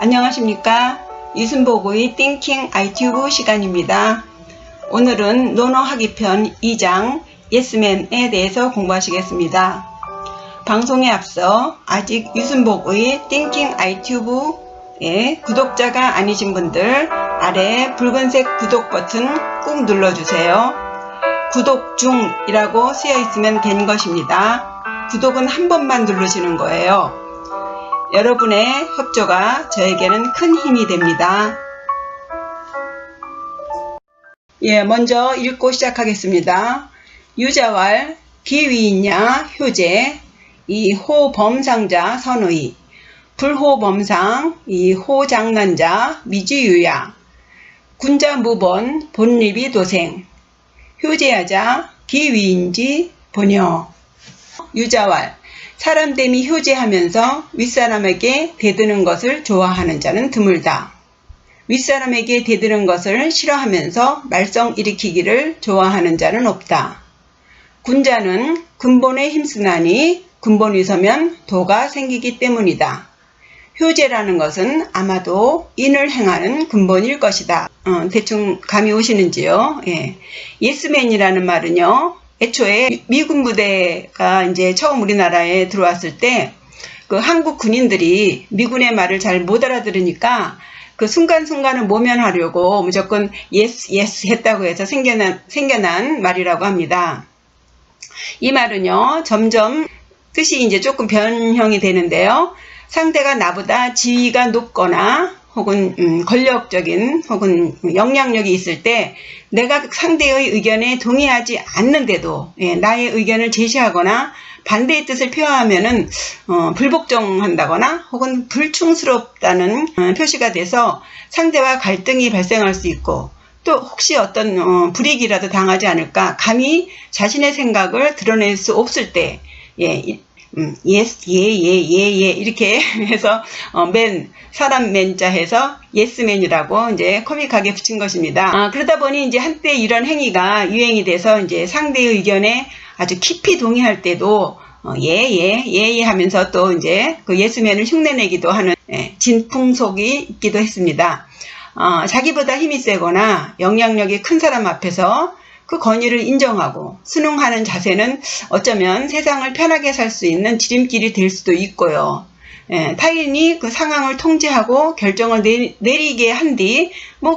안녕하십니까. 이순복의 띵킹 아이튜브 시간입니다. 오늘은 논어하기편 2장 예스맨에 대해서 공부하시겠습니다. 방송에 앞서 아직 이순복의 띵킹 아이튜브에 구독자가 아니신 분들 아래 붉은색 구독 버튼 꾹 눌러주세요. 구독 중이라고 쓰여 있으면 된 것입니다. 구독은 한 번만 누르시는 거예요. 여러분의 협조가 저에게는 큰 힘이 됩니다. 먼저 읽고 시작하겠습니다. 유자왈 기위인야 효제 이 호범상자 선의 불호범상 이 호장난자 미지유야 군자무번 본립이 도생 효제하자 기위인지 보녀. 유자왈 사람됨이 효제하면서 윗사람에게 대드는 것을 좋아하는 자는 드물다. 윗사람에게 대드는 것을 싫어하면서 말썽 일으키기를 좋아하는 자는 없다. 군자는 근본에 힘쓰나니 근본이 서면 도가 생기기 때문이다. 효제라는 것은 아마도 인을 행하는 근본일 것이다. 대충 감이 오시는지요? 예스맨이라는 말은요. 애초에 미군 부대가 이제 처음 우리나라에 들어왔을 때 그 한국 군인들이 미군의 말을 잘 못 알아들으니까 그 순간순간을 모면하려고 무조건 yes 했다고 해서 생겨난 말이라고 합니다. 이 말은요, 점점 뜻이 이제 조금 변형이 되는데요. 상대가 나보다 지위가 높거나 혹은 권력적인 혹은 영향력이 있을 때 내가 상대의 의견에 동의하지 않는데도 나의 의견을 제시하거나 반대의 뜻을 표하면은 불복종한다거나 혹은 불충스럽다는 표시가 돼서 상대와 갈등이 발생할 수 있고 또 혹시 어떤 불이익이라도 당하지 않을까 감히 자신의 생각을 드러낼 수 없을 때 yes, 예, 이렇게 해서 사람 맨자 해서 예스맨이라고 이제 코믹하게 붙인 것입니다. 그러다 보니 이제 한때 이런 행위가 유행이 돼서 이제 상대의 의견에 아주 깊이 동의할 때도 예 하면서 또 이제 그 예스맨을 흉내내기도 하는 진풍속이 있기도 했습니다. 자기보다 힘이 세거나 영향력이 큰 사람 앞에서 그 권위를 인정하고 순응하는 자세는 어쩌면 세상을 편하게 살 수 있는 지름길이 될 수도 있고요. 타인이 그 상황을 통제하고 결정을 내리게 한 뒤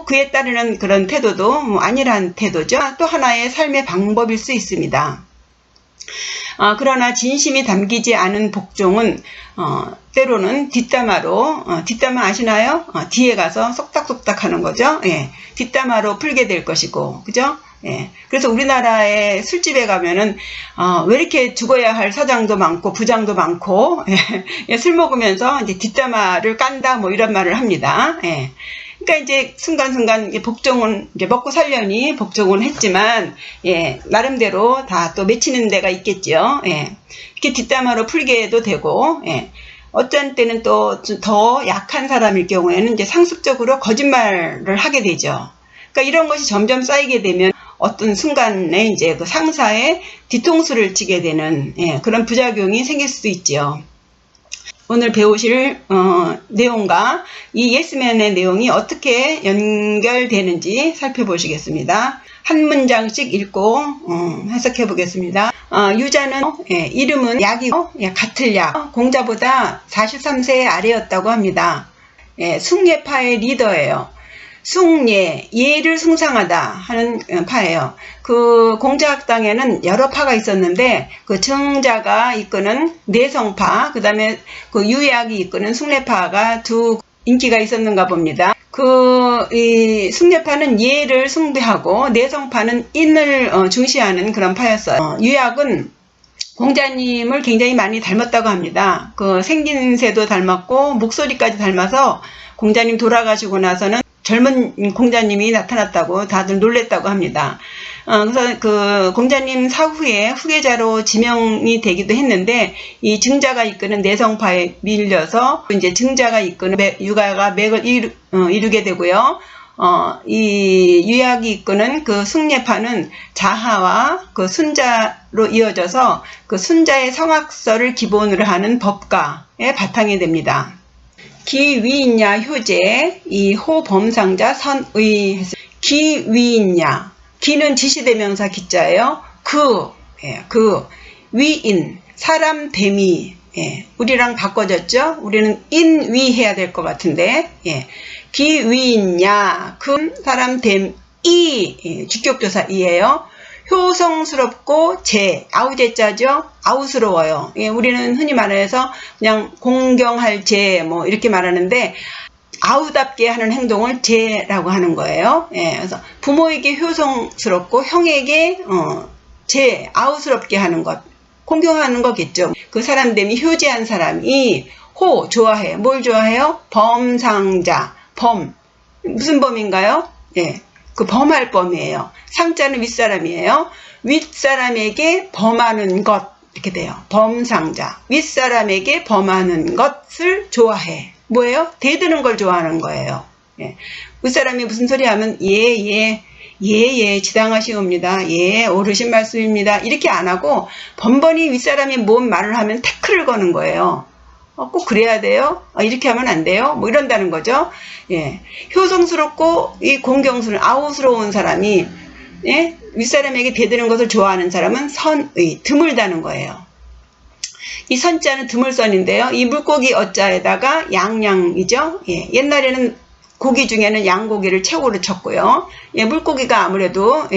그에 따르는 그런 태도도 아니란 태도죠. 또 하나의 삶의 방법일 수 있습니다. 그러나 진심이 담기지 않은 복종은 때로는 뒷담화로 뒷담화 아시나요? 뒤에 가서 쏙닥쏙닥 하는 거죠. 뒷담화로 풀게 될 것이고, 그죠? 그래서 우리나라의 술집에 가면은 왜 이렇게 죽어야 할 사장도 많고 부장도 많고 술 먹으면서 이제 뒷담화를 깐다 이런 말을 합니다. 그러니까 이제 순간순간 복종은 이제 먹고 살려니 복종은 했지만 나름대로 다 또 맺히는 데가 있겠죠. 이렇게 뒷담화로 풀게도 되고 어떤 때는 또 더 약한 사람일 경우에는 이제 상습적으로 거짓말을 하게 되죠. 그러니까 이런 것이 점점 쌓이게 되면 어떤 순간에 이제 그 상사의 뒤통수를 치게 되는 그런 부작용이 생길 수도 있죠. 오늘 배우실 내용과 이 예스맨의 내용이 어떻게 연결되는지 살펴보시겠습니다. 한 문장씩 읽고 해석해 보겠습니다. 유자는 이름은 약이고 같을 약 공자보다 43세 아래였다고 합니다. 숭예파의 리더예요. 숭예, 예를 숭상하다 하는 파예요. 그 공자학당에는 여러 파가 있었는데 그 정자가 이끄는 내성파, 그 다음에 그 유약이 이끄는 숭례파가 두 인기가 있었는가 봅니다. 이 숭례파는 예를 숭배하고 내성파는 인을 중시하는 그런 파였어요. 유약은 공자님을 굉장히 많이 닮았다고 합니다. 그 생긴새도 닮았고 목소리까지 닮아서 공자님 돌아가시고 나서는 젊은 공자님이 나타났다고 다들 놀랬다고 합니다. 그래서 그 공자님 사후에 후계자로 지명이 되기도 했는데 이 증자가 이끄는 내성파에 밀려서 이제 증자가 이끄는 유가가 맥을 이루게 되고요. 이 유약이 이끄는 그 숭례파는 자하와 그 순자로 이어져서 그 순자의 성악설을 기본으로 하는 법가의 바탕이 됩니다. 기위인야 효제 이 호범상자 선의. 기위인야, 기는 지시대명사 기자예요. 그 위인 사람 대미, 우리랑 바꿔졌죠. 우리는 인위 해야 될 것 같은데, 기위인야 그 사람 댐이, 주격조사 이에요. 효성스럽고 아우제자죠. 아우스러워요. 우리는 흔히 말해서 그냥 공경할 뭐 이렇게 말하는데, 아우답게 하는 행동을 제라고 하는 거예요. 그래서 부모에게 효성스럽고 형에게 아우스럽게 하는 것, 공경하는 거겠죠. 그 사람됨이 효제한 사람이 좋아해. 뭘 좋아해요? 범상자. 무슨 범인가요? 그 범할 범이에요. 상자는 윗사람이에요. 윗사람에게 범하는 것, 이렇게 돼요. 범상자. 윗사람에게 범하는 것을 좋아해. 뭐예요? 대드는 걸 좋아하는 거예요. 윗사람이 무슨 소리 하면 지당하시옵니다. 어르신 말씀입니다. 이렇게 안 하고 번번이 윗사람이 뭔 말을 하면 태클을 거는 거예요. 꼭 그래야 돼요? 이렇게 하면 안 돼요? 뭐 이런다는 거죠. 효성스럽고 이 공경스러운 아우스러운 사람이 윗사람에게 대드는 것을 좋아하는 사람은 선의, 드물다는 거예요. 이 선자는 드물선인데요. 이 물고기 어자에다가 양양이죠. 옛날에는 고기 중에는 양고기를 최고로 쳤고요. 물고기가 아무래도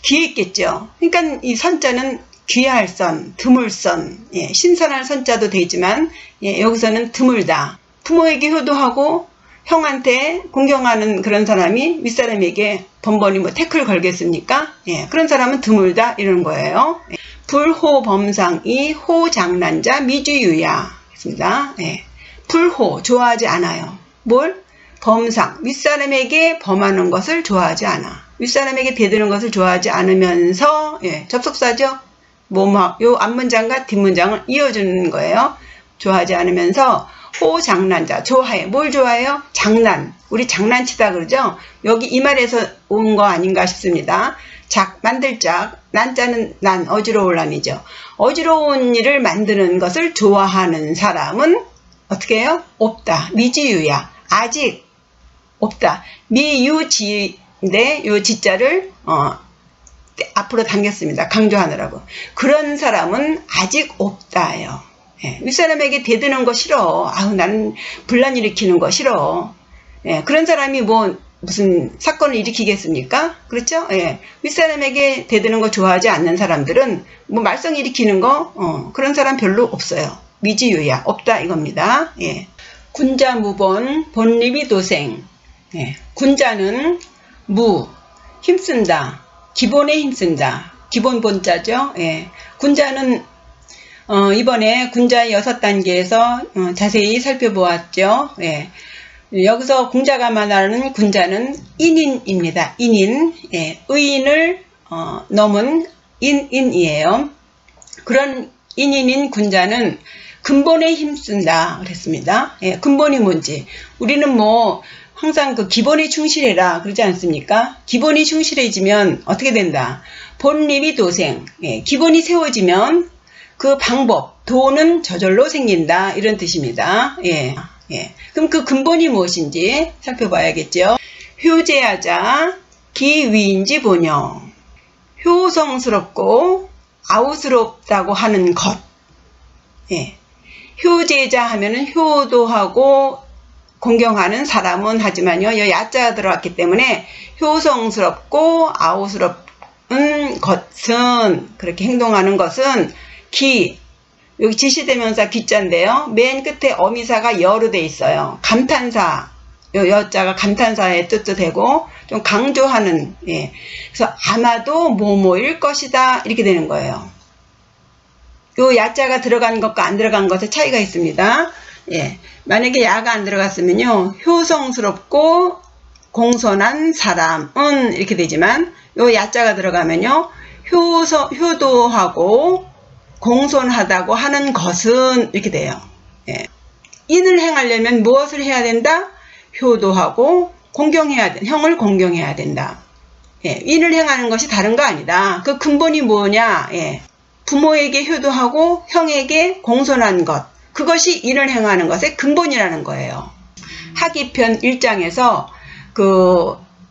귀했겠죠. 그러니까 이 선자는 귀할 선, 드물선, 신선할 선자도 되지만 여기서는 드물다. 부모에게 효도하고 형한테 공경하는 그런 사람이 윗사람에게 번번이 뭐 태클 걸겠습니까? 그런 사람은 드물다 이런 거예요. 불호범상이 호장난자 미주유야 했습니다. 불호, 좋아하지 않아요. 뭘? 범상, 윗사람에게 범하는 것을 좋아하지 않아. 윗사람에게 대드는 것을 좋아하지 않으면서 접속사죠. 요 앞문장과 뒷문장을 이어주는 거예요. 좋아하지 않으면서 호장난자, 좋아해. 뭘 좋아해요? 장난. 우리 장난치다 그러죠? 여기 이 말에서 온 거 아닌가 싶습니다. 만들 짝, 난자는 어지러울 난이죠. 어지러운 일을 만드는 것을 좋아하는 사람은 어떻게 해요? 없다. 미지유야. 아직 없다. 미유지인데 요 지자를 앞으로 당겼습니다. 강조하느라고. 그런 사람은 아직 없다예요. 윗사람에게 대드는 거 싫어. 나는 분란 일으키는 거 싫어. 그런 사람이 무슨 사건을 일으키겠습니까? 그렇죠? 윗사람에게 대드는 거 좋아하지 않는 사람들은 말썽 일으키는 거 그런 사람 별로 없어요. 미지유야. 없다 이겁니다. 군자무본 본립이 도생. 군자는 힘쓴다. 기본에 힘쓴다. 기본 본자죠. 군자는 이번에 군자의 6단계에서 자세히 살펴보았죠. 여기서 공자가 말하는 군자는 인인입니다. 인인, 의인을 넘은 인이에요. 그런 인인인 군자는 근본에 힘쓴다 그랬습니다. 근본이 뭔지 우리는 항상 그 기본에 충실해라 그러지 않습니까? 기본이 충실해지면 어떻게 된다? 본립이 도생, 기본이 세워지면 그 방법, 도는 저절로 생긴다 이런 뜻입니다. 그럼 그 근본이 무엇인지 살펴봐야겠죠. 효제하자 기위인지 보녀. 효성스럽고 아우스럽다고 하는 것. 효제자 하면은 효도하고 공경하는 사람은 하지만요. 이 야자가 들어왔기 때문에 효성스럽고 아우스럽은 것은 그렇게 행동하는 것은 여기 지시대명사 기자인데요. 맨 끝에 어미사가 여로 돼 있어요. 감탄사, 여자가 감탄사의 뜻도 되고 좀 강조하는 그래서 아마도 뭐뭐일 것이다 이렇게 되는 거예요. 요 야자가 들어간 것과 안 들어간 것에 차이가 있습니다. 만약에 야가 안 들어갔으면요. 효성스럽고 공손한 사람은 이렇게 되지만 요 야자가 들어가면요. 효도하고 공손하다고 하는 것은 이렇게 돼요. 인을 행하려면 무엇을 해야 된다? 효도하고 공경해야 된다. 형을 공경해야 된다. 인을 행하는 것이 다른 거 아니다. 그 근본이 뭐냐? 부모에게 효도하고 형에게 공손한 것. 그것이 인을 행하는 것의 근본이라는 거예요. 하기편 1장에서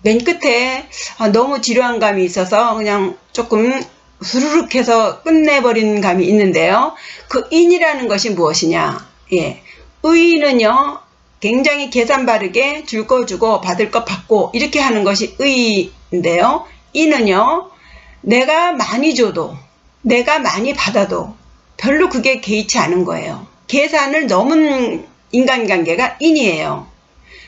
맨 끝에 너무 지루한 감이 있어서 그냥 조금 수르륵 해서 끝내버린 감이 있는데요. 그 인이라는 것이 무엇이냐? 예. 의는요, 굉장히 계산 바르게 줄 거 주고 받을 거 받고 이렇게 하는 것이 의인데요. 인은요, 내가 많이 줘도 내가 많이 받아도 별로 그게 개의치 않은 거예요. 계산을 넘은 인간관계가 인이에요.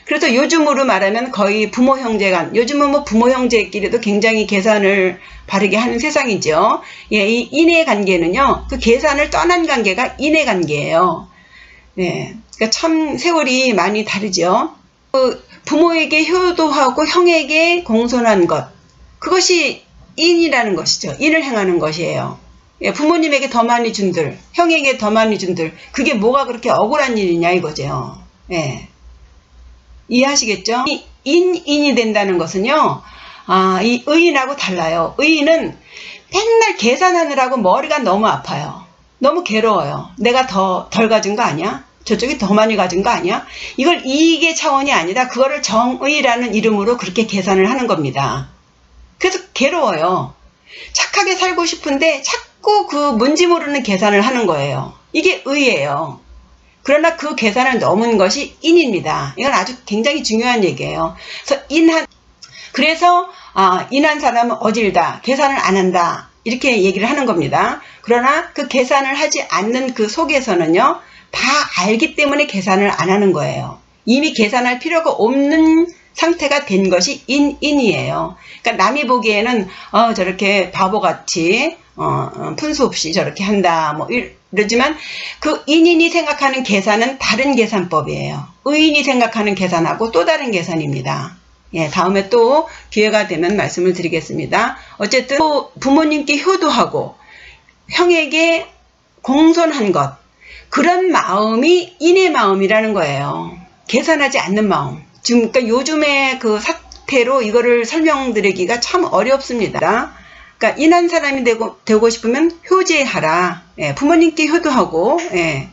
그래서 요즘으로 말하면 거의 부모 형제간, 요즘은 뭐 부모 형제끼리도 굉장히 계산을 바르게 하는 세상이죠. 예, 이 인의 관계는요, 그 계산을 떠난 관계가 인의 관계예요. 네, 그러니까 참 세월이 많이 다르죠. 부모에게 효도하고 형에게 공손한 것, 그것이 인이라는 것이죠. 인을 행하는 것이에요. 예, 부모님에게 더 많이 준들, 형에게 더 많이 준들, 그게 뭐가 그렇게 억울한 일이냐 이거죠. 예. 이해하시겠죠? 인이 된다는 것은요, 이 의인하고 달라요. 의인은 맨날 계산하느라고 머리가 너무 아파요. 너무 괴로워요. 내가 덜 가진 거 아니야? 저쪽이 더 많이 가진 거 아니야? 이걸 이익의 차원이 아니라 그거를 정의라는 이름으로 그렇게 계산을 하는 겁니다. 그래서 괴로워요. 착하게 살고 싶은데 자꾸 그 뭔지 모르는 계산을 하는 거예요. 이게 의예요. 그러나 그 계산을 넘은 것이 인입니다. 이건 아주 굉장히 중요한 얘기예요. 그래서 인한 사람은 어질다, 계산을 안 한다, 이렇게 얘기를 하는 겁니다. 그러나 그 계산을 하지 않는 그 속에서는요, 다 알기 때문에 계산을 안 하는 거예요. 이미 계산할 필요가 없는 상태가 된 것이 인이에요. 그러니까 남이 보기에는 저렇게 바보같이 푼수 없이 저렇게 한다, 뭐 이러지만 그 인인이 생각하는 계산은 다른 계산법이에요. 의인이 생각하는 계산하고 또 다른 계산입니다. 예, 다음에 또 기회가 되면 말씀을 드리겠습니다. 어쨌든 부모님께 효도하고 형에게 공손한 것, 그런 마음이 인의 마음이라는 거예요. 계산하지 않는 마음. 지금 그러니까 요즘의 그 사태로 이거를 설명드리기가 참 어렵습니다. 그러니까 인한 사람이 되고 싶으면 효제하라. 예, 부모님께 효도하고, 예,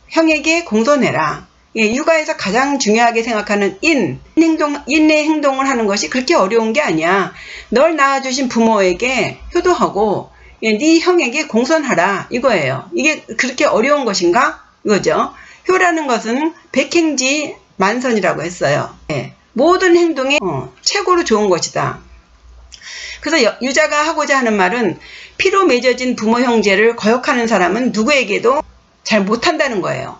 형에게 공손해라. 예, 육아에서 가장 중요하게 생각하는 인의 행동을 하는 것이 그렇게 어려운 게 아니야. 널 낳아주신 부모에게 효도하고, 예, 네 형에게 공손하라, 이거예요. 이게 그렇게 어려운 것인가? 이거죠. 효라는 것은 백행지 만선이라고 했어요. 예, 모든 행동에 최고로 좋은 것이다. 그래서 유자가 하고자 하는 말은 피로 맺어진 부모 형제를 거역하는 사람은 누구에게도 잘 못한다는 거예요.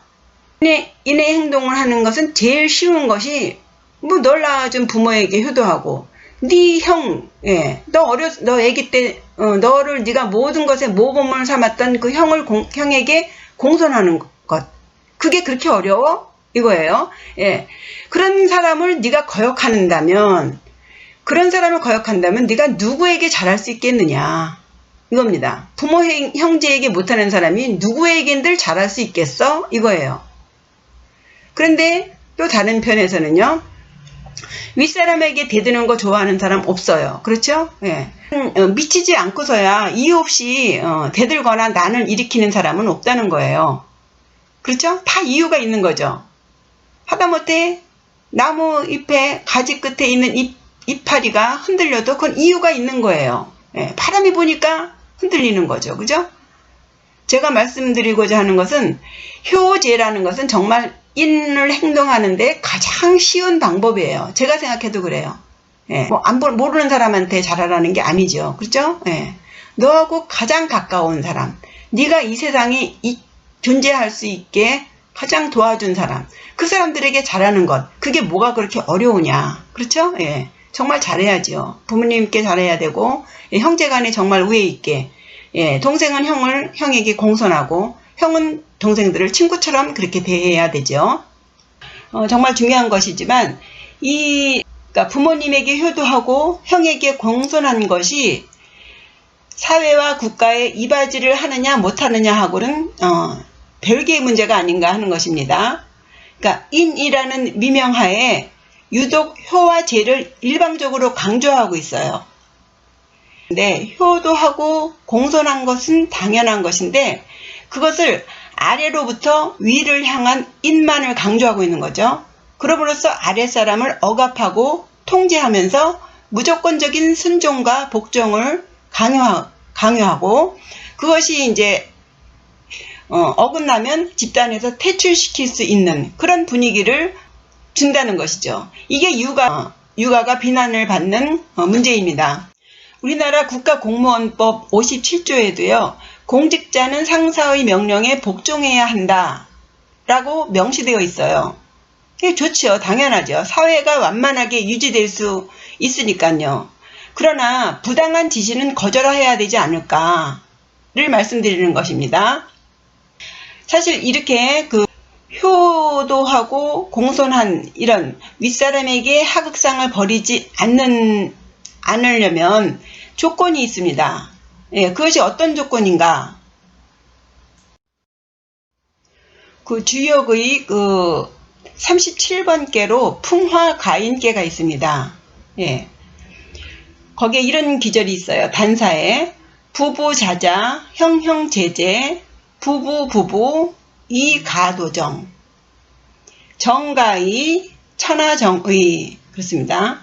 인의 행동을 하는 것은 제일 쉬운 것이 뭐 널 낳아준 부모에게 효도하고 네 형, 예, 너 아기 때 너를 네가 모든 것에 모범을 삼았던 그 형에게 공손하는 것, 그게 그렇게 어려워? 이거예요. 예, 그런 사람을 네가 거역한다면 네가 누구에게 잘할 수 있겠느냐, 이겁니다. 부모 형제에게 못하는 사람이 누구에겐들 잘할 수 있겠어? 이거예요. 그런데 또 다른 편에서는요, 윗사람에게 대드는 거 좋아하는 사람 없어요. 그렇죠? 예. 미치지 않고서야 이유 없이 대들거나 난을 일으키는 사람은 없다는 거예요. 그렇죠? 다 이유가 있는 거죠. 하다못해 나무 잎에 가지 끝에 있는 이파리가 흔들려도 그건 이유가 있는 거예요. 예, 바람이 부니까 흔들리는 거죠. 그죠? 제가 말씀드리고자 하는 것은 효제라는 것은 정말 인을 행동하는데 가장 쉬운 방법이에요. 제가 생각해도 그래요. 예, 뭐 모르는 사람한테 잘하라는 게 아니죠. 그렇죠? 예, 너하고 가장 가까운 사람, 네가 이 세상에 존재할 수 있게 가장 도와준 사람, 그 사람들에게 잘하는 것, 그게 뭐가 그렇게 어려우냐. 그렇죠? 예, 정말 잘해야죠. 부모님께 잘해야 되고, 예, 형제간에 정말 우애 있게, 예, 동생은 형에게 공손하고, 형은 동생들을 친구처럼 그렇게 대해야 되죠. 정말 중요한 것이지만 그러니까 부모님에게 효도하고 형에게 공손한 것이 사회와 국가에 이바지를 하느냐 못하느냐 하고는 별개의 문제가 아닌가 하는 것입니다. 그러니까 인이라는 미명하에 유독 효와 제를 일방적으로 강조하고 있어요. 근데 효도하고 공손한 것은 당연한 것인데 그것을 아래로부터 위를 향한 인만을 강조하고 있는 거죠. 그럼으로써 아랫사람을 억압하고 통제하면서 무조건적인 순종과 복종을 강요하고 그것이 이제 어긋나면 집단에서 퇴출시킬 수 있는 그런 분위기를 준다는 것이죠. 이게 육아가 비난을 받는 문제입니다. 우리나라 국가공무원법 57조에도요. 공직자는 상사의 명령에 복종해야 한다 라고 명시되어 있어요. 그게 좋죠. 당연하죠. 사회가 완만하게 유지될 수 있으니까요. 그러나 부당한 지시는 거절해야 되지 않을까를 말씀드리는 것입니다. 사실 이렇게 효도하고 공손한 이런 윗사람에게 하극상을 벌이지 않으려면 조건이 있습니다. 예, 그것이 어떤 조건인가? 주역의 37번께로 풍화가인께가 있습니다. 예. 거기에 이런 기절이 있어요. 단사에 부부자자, 형형제제, 부부부부, 이가도정, 정가의, 천하정의. 그렇습니다.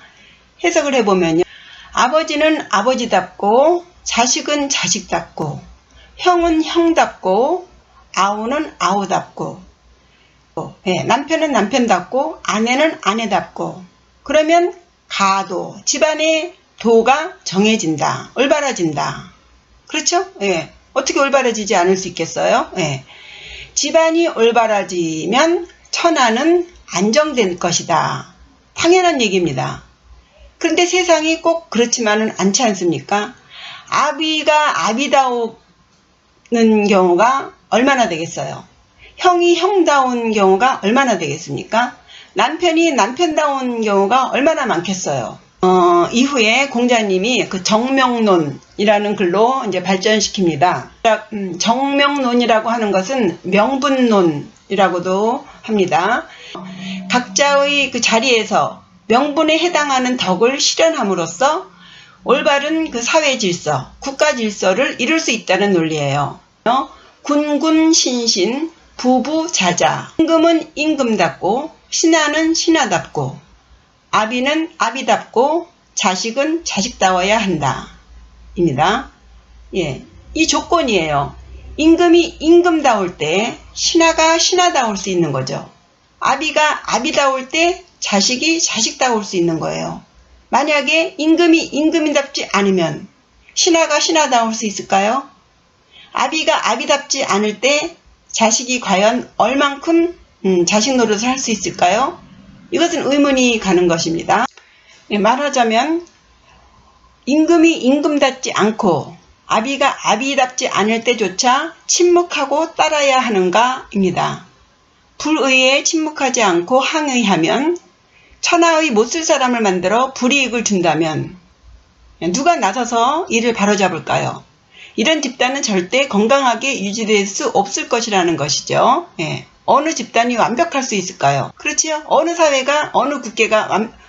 해석을 해보면요. 아버지는 아버지답고 자식은 자식답고 형은 형답고 아우는 아우답고 예, 남편은 남편답고 아내는 아내답고 그러면 가도 집안의 도가 정해진다. 올바라진다. 그렇죠? 예. 어떻게 올바라지지 않을 수 있겠어요? 예. 집안이 올바라지면 천하는 안정된 것이다. 당연한 얘기입니다. 그런데 세상이 꼭 그렇지만은 않지 않습니까? 아비가 아비다우는 경우가 얼마나 되겠어요? 형이 형다운 경우가 얼마나 되겠습니까? 남편이 남편다운 경우가 얼마나 많겠어요? 이후에 공자님이 정명론이라는 글로 이제 발전시킵니다. 정명론이라고 하는 것은 명분론이라고도 합니다. 각자의 자리에서 명분에 해당하는 덕을 실현함으로써 올바른 사회 질서, 국가 질서를 이룰 수 있다는 논리예요. 군군신신, 부부자자. 임금은 임금답고 신하는 신하답고 아비는 아비답고 자식은 자식다워야 한다. 입니다. 예, 이 조건이에요. 임금이 임금다울 때 신하가 신하다울 수 있는 거죠. 아비가 아비다울 때 자식이 자식다울 수 있는 거예요. 만약에 임금이 임금이답지 않으면 신하가 신하다울 수 있을까요? 아비가 아비답지 않을 때 자식이 과연 얼만큼 자식 노릇을 할 수 있을까요? 이것은 의문이 가는 것입니다. 말하자면 임금이 임금답지 않고 아비가 아비답지 않을 때조차 침묵하고 따라야 하는가 입니다. 불의에 침묵하지 않고 항의하면 천하의 못쓸 사람을 만들어 불이익을 준다면 누가 나서서 이를 바로잡을까요? 이런 집단은 절대 건강하게 유지될 수 없을 것이라는 것이죠. 예. 어느 집단이 완벽할 수 있을까요? 그렇지요? 어느 사회가, 어느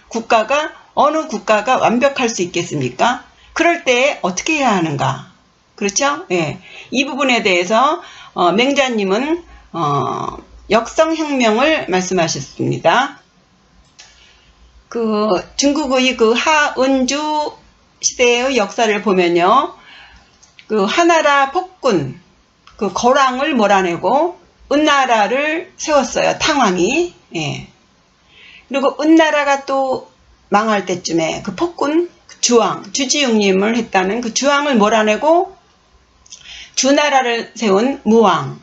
국가가 완벽할 수 있겠습니까? 그럴 때 어떻게 해야 하는가? 그렇죠? 예. 이 부분에 대해서 맹자님은 역성혁명을 말씀하셨습니다. 중국의 하은주 시대의 역사를 보면요. 하나라 폭군, 거랑을 몰아내고 은나라를 세웠어요. 탕왕이. 예. 그리고 은나라가 또 망할 때쯤에 폭군, 주왕, 주지웅님을 했다는 주왕을 몰아내고 주나라를 세운 무왕.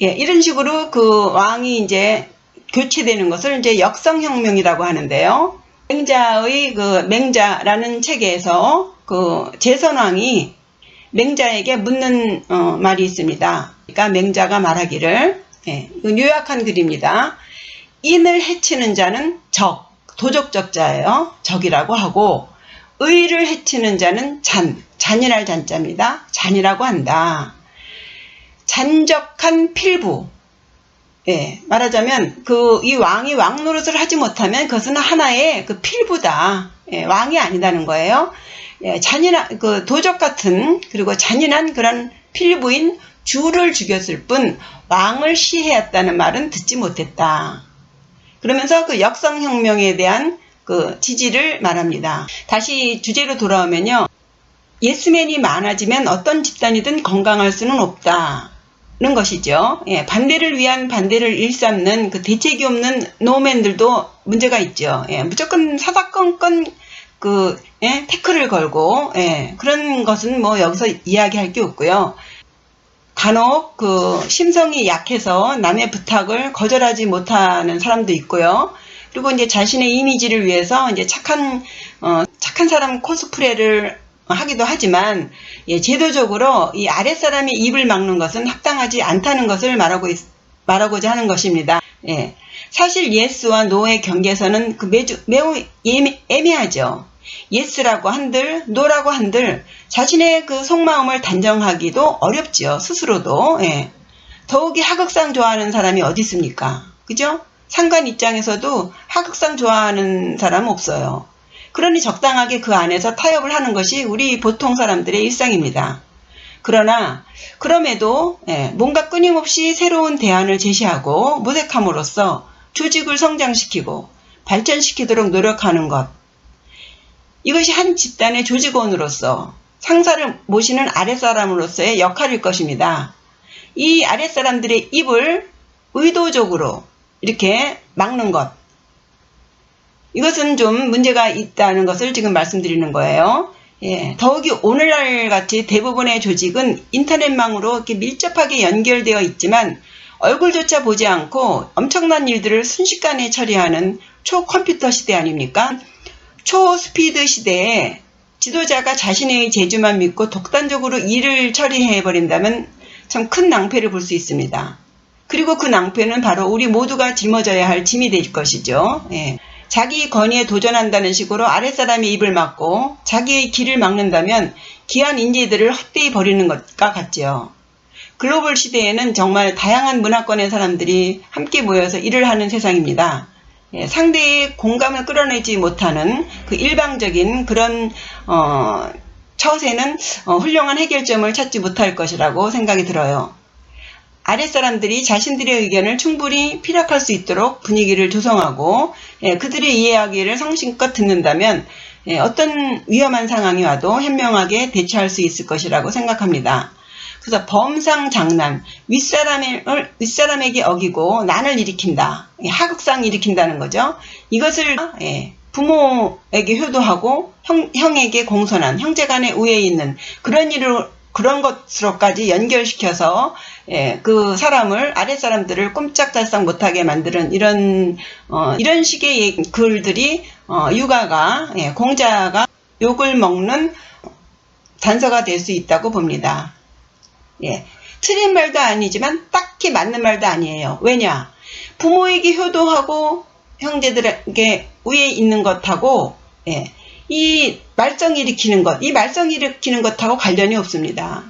예, 이런 식으로 왕이 이제 교체되는 것을 이제 역성혁명이라고 하는데요. 맹자의 맹자라는 책에서 제선왕이 맹자에게 묻는 말이 있습니다. 그러니까 맹자가 말하기를, 예, 요약한 글입니다. 인을 해치는 자는 적, 도적적 자예요. 적이라고 하고 의를 해치는 자는 잔인할 잔자입니다. 잔이라고 한다. 잔적한 필부. 예, 말하자면 이 왕이 왕 노릇을 하지 못하면 그것은 하나의 필부다. 예, 왕이 아니다는 거예요. 예, 잔인한 도적 같은 그리고 잔인한 그런 필부인 주를 죽였을 뿐 왕을 시해했다는 말은 듣지 못했다. 그러면서 그 역성혁명에 대한 그 지지를 말합니다. 다시 주제로 돌아오면요. 예스맨이 많아지면 어떤 집단이든 건강할 수는 없다는 것이죠. 예, 반대를 위한 반대를 일삼는 그 대책이 없는 노맨들도 문제가 있죠. 예, 무조건 사사건건 태클을 걸고, 예, 그런 것은 뭐 여기서 이야기할 게 없고요. 간혹 심성이 약해서 남의 부탁을 거절하지 못하는 사람도 있고요. 그리고 이제 자신의 이미지를 위해서 이제 착한 사람 코스프레를 하기도 하지만, 예, 제도적으로 이 아랫사람의 입을 막는 것은 합당하지 않다는 것을 말하고자 하는 것입니다. 예, 사실 예스와 노의 경계선은 매우 애매하죠. 예스라고 한들 노라고 한들 자신의 그 속마음을 단정하기도 어렵지요. 스스로도. 예. 더욱이 하극상 좋아하는 사람이 어디 있습니까? 그죠? 상관 입장에서도 하극상 좋아하는 사람 없어요. 그러니 적당하게 그 안에서 타협을 하는 것이 우리 보통 사람들의 일상입니다. 그럼에도, 예, 뭔가 끊임없이 새로운 대안을 제시하고 모색함으로써 조직을 성장시키고 발전시키도록 노력하는 것, 이것이 한 집단의 조직원으로서 상사를 모시는 아랫사람으로서의 역할일 것입니다. 이 아랫사람들의 입을 의도적으로 이렇게 막는 것, 이것은 좀 문제가 있다는 것을 지금 말씀드리는 거예요. 예, 더욱이 오늘날 같이 대부분의 조직은 인터넷망으로 이렇게 밀접하게 연결되어 있지만 얼굴조차 보지 않고 엄청난 일들을 순식간에 처리하는 초컴퓨터 시대 아닙니까? 초스피드 시대에 지도자가 자신의 재주만 믿고 독단적으로 일을 처리해버린다면 참 큰 낭패를 볼 수 있습니다. 그리고 그 낭패는 바로 우리 모두가 짊어져야 할 짐이 될 것이죠. 예. 자기 권위에 도전한다는 식으로 아랫사람의 입을 막고 자기의 길을 막는다면 귀한 인재들을 헛되이 버리는 것과 같지요. 글로벌 시대에는 정말 다양한 문화권의 사람들이 함께 모여서 일을 하는 세상입니다. 예, 상대의 공감을 끌어내지 못하는 그 일방적인 그런 처세는 훌륭한 해결점을 찾지 못할 것이라고 생각이 들어요. 아랫사람들이 자신들의 의견을 충분히 피력할 수 있도록 분위기를 조성하고, 예, 그들의 이야기를 성심껏 듣는다면, 예, 어떤 위험한 상황이 와도 현명하게 대처할 수 있을 것이라고 생각합니다. 그래서 범상장난, 윗사람에게 어기고 난을 일으킨다. 하극상 일으킨다는 거죠. 이것을, 예, 부모에게 효도하고 형에게 공손한, 형제간에 우애 있는 그런 것으로까지 연결시켜서, 예, 그 사람을, 아랫사람들을 꼼짝달싹 못하게 만드는 이런 식의 글들이, 육아가, 예, 공자가 욕을 먹는 단서가 될 수 있다고 봅니다. 예, 틀린 말도 아니지만 딱히 맞는 말도 아니에요. 왜냐? 부모에게 효도하고 형제들에게 우애 있는 것하고, 예, 이 말썽 일으키는 것하고 관련이 없습니다.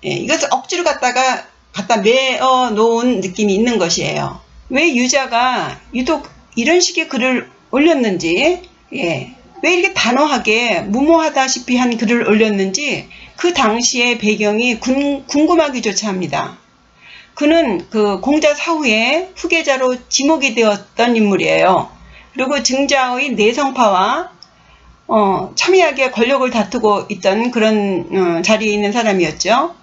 예, 이것을 억지로 갖다 메어 놓은 느낌이 있는 것이에요. 왜 유자가 유독 이런 식의 글을 올렸는지, 예, 왜 이렇게 단호하게 무모하다시피 한 글을 올렸는지 그 당시의 배경이 궁금하기조차 합니다. 그는 그 공자 사후에 후계자로 지목이 되었던 인물이에요. 그리고 증자의 내성파와 첨예하게 권력을 다투고 있던 그런 자리에 있는 사람이었죠.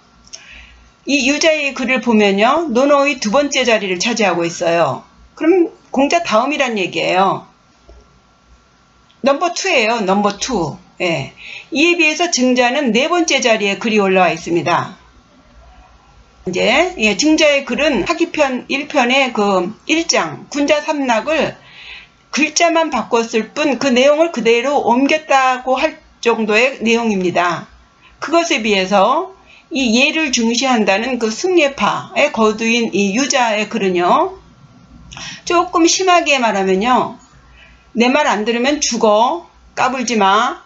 이 유자의 글을 보면요, 논어의 두 번째 자리를 차지하고 있어요. 그럼 공자 다음이란 얘기예요. 넘버 2예요. 넘버 2. 예. 이에 비해서 증자는 네 번째 자리에 글이 올라와 있습니다. 이제, 예, 증자의 글은 하기편 1편의 그 1장 군자 삼락을 글자만 바꿨을 뿐 그 내용을 그대로 옮겼다고 할 정도의 내용입니다. 그것에 비해서 이 예를 중시한다는 그 승례파의 거두인 이 유자의 글은요, 조금 심하게 말하면요, 내 말 안 들으면 죽어, 까불지 마,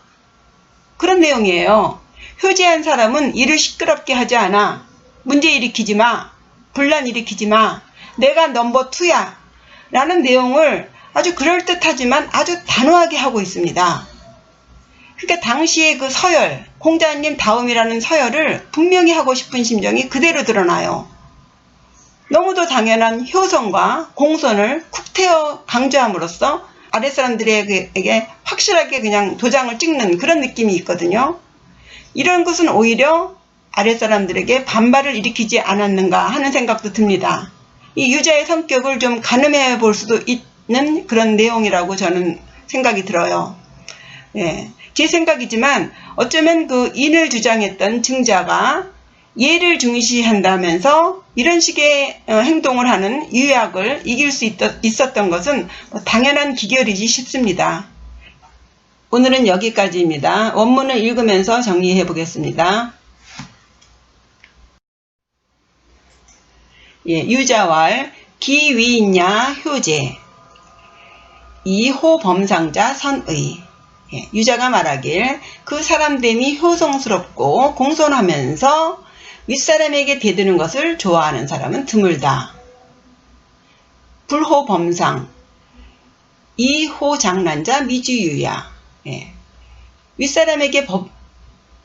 그런 내용이에요. 효제한 사람은 일을 시끄럽게 하지 않아, 문제 일으키지 마, 분란 일으키지 마, 내가 넘버 2야 라는 내용을 아주 그럴듯하지만 아주 단호하게 하고 있습니다. 그러니까 당시의 그 서열, 공자님 다음이라는 서열을 분명히 하고 싶은 심정이 그대로 드러나요. 너무도 당연한 효성과 공손을 쿡태어 강조함으로써 아랫사람들에게 확실하게 그냥 도장을 찍는 그런 느낌이 있거든요. 이런 것은 오히려 아랫사람들에게 반발을 일으키지 않았는가 하는 생각도 듭니다. 이 유자의 성격을 좀 가늠해 볼 수도 있는 그런 내용이라고 저는 생각이 들어요. 예, 제 생각이지만 어쩌면 그 인을 주장했던 증자가 예를 중시한다면서 이런 식의 행동을 하는 유약을 이길 수 있었던 것은 당연한 기결이지 싶습니다. 오늘은 여기까지입니다. 원문을 읽으면서 정리해 보겠습니다. 예, 유자왈 기위냐 효제 이호범상자 선의. 예, 유자가 말하길 그 사람됨이 효성스럽고 공손하면서 윗사람에게 대드는 것을 좋아하는 사람은 드물다. 불호범상 이호장난자 미주유야. 예, 윗사람에게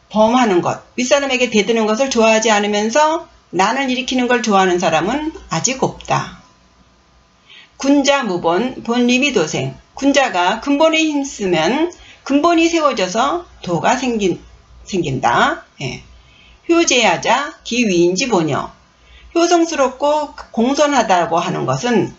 범하는 것, 윗사람에게 대드는 것을 좋아하지 않으면서 난을 일으키는 걸 좋아하는 사람은 아직 없다. 군자 무본 본리비 도생. 군자가 근본에 힘쓰면 근본이 세워져서 도가 생긴다. 예. 효제하자 기위인지 보녀. 효성스럽고 공손하다고 하는 것은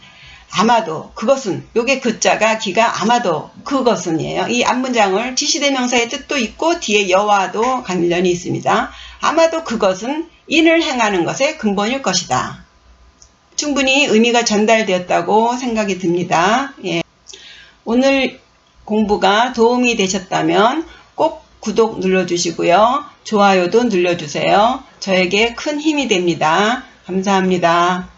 아마도 그것은, 요게 그자가 기가 아마도 그것은이에요. 이 앞문장을 지시대명사의 뜻도 있고 뒤에 여와도 관련이 있습니다. 아마도 그것은 인을 행하는 것의 근본일 것이다. 충분히 의미가 전달되었다고 생각이 듭니다. 예. 오늘 공부가 도움이 되셨다면 꼭 구독 눌러주시고요. 좋아요도 눌러주세요. 저에게 큰 힘이 됩니다. 감사합니다.